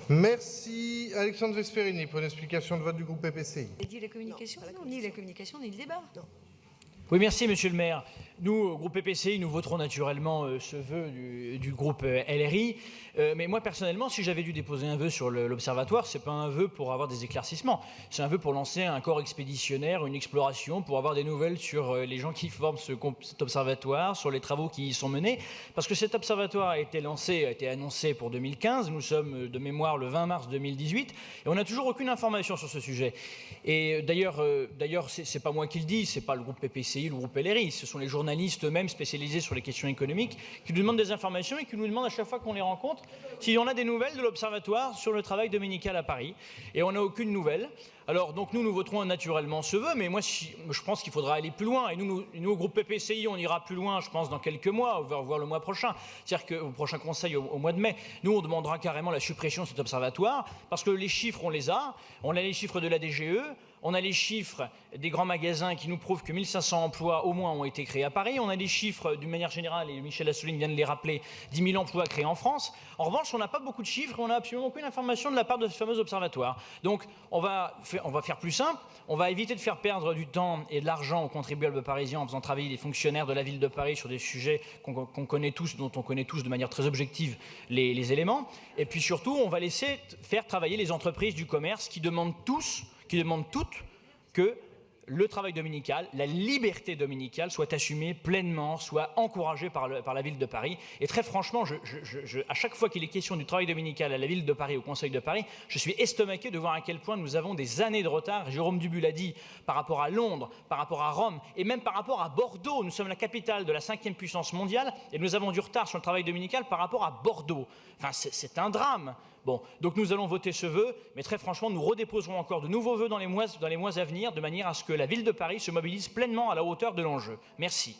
Merci. Alexandre Vesperini pour une explication de vote du groupe PPCI. Vous avez dit la communication? Non, ni la communication, ni le débat. Non. Oui, merci, Monsieur le maire. Nous, au groupe PPCI, nous voterons naturellement ce vœu du groupe LRI. Mais moi, personnellement, si j'avais dû déposer un vœu sur l'Observatoire, ce n'est pas un vœu pour avoir des éclaircissements. C'est un vœu pour lancer un corps expéditionnaire, une exploration, pour avoir des nouvelles sur les gens qui forment cet observatoire, sur les travaux qui y sont menés. Parce que cet observatoire a été annoncé pour 2015. Nous sommes de mémoire le 20 mars 2018. Et on n'a toujours aucune information sur ce sujet. Et d'ailleurs, c'est pas moi qui le dis, c'est pas le groupe PPCI, le groupe LRI. Ce sont les journalistes eux-mêmes spécialisés sur les questions économiques qui nous demandent des informations et qui nous demandent à chaque fois qu'on les rencontre si on a des nouvelles de l'Observatoire sur le travail dominical à Paris. Et on n'a aucune nouvelle. Alors, donc nous voterons naturellement ce vœu, mais moi, je pense qu'il faudra aller plus loin. Et nous, au groupe PPCI, on ira plus loin, je pense, dans quelques mois, voire le mois prochain. C'est-à-dire qu'au prochain conseil, au mois de mai, nous, on demandera carrément la suppression de cet observatoire, parce que les chiffres, on les a. On a les chiffres de la DGE, on a les chiffres des grands magasins qui nous prouvent que 1500 emplois au moins ont été créés à Paris. On a des chiffres, d'une manière générale, et Michel Assouline vient de les rappeler, 10 000 emplois créés en France. En revanche, on n'a pas beaucoup de chiffres, on n'a absolument aucune information de la part de ce fameux observatoire. Donc, on va faire plus simple, on va éviter de faire perdre du temps et de l'argent aux contribuables parisiens en faisant travailler les fonctionnaires de la ville de Paris sur des sujets qu'on connaît tous, dont on connaît tous de manière très objective les éléments. Et puis surtout, on va laisser faire travailler les entreprises du commerce qui demandent toutes que le travail dominical, la liberté dominicale soit assumée pleinement, soit encouragée par la ville de Paris. Et très franchement, à chaque fois qu'il est question du travail dominical à la ville de Paris, au Conseil de Paris, je suis estomaqué de voir à quel point nous avons des années de retard. Jérôme Dubu l'a dit, par rapport à Londres, par rapport à Rome et même par rapport à Bordeaux. Nous sommes la capitale de la 5e puissance mondiale et nous avons du retard sur le travail dominical par rapport à Bordeaux. Enfin, c'est un drame. Bon, donc nous allons voter ce vœu, mais très franchement, nous redéposerons encore de nouveaux vœux dans les mois à venir, de manière à ce que la ville de Paris se mobilise pleinement à la hauteur de l'enjeu. Merci.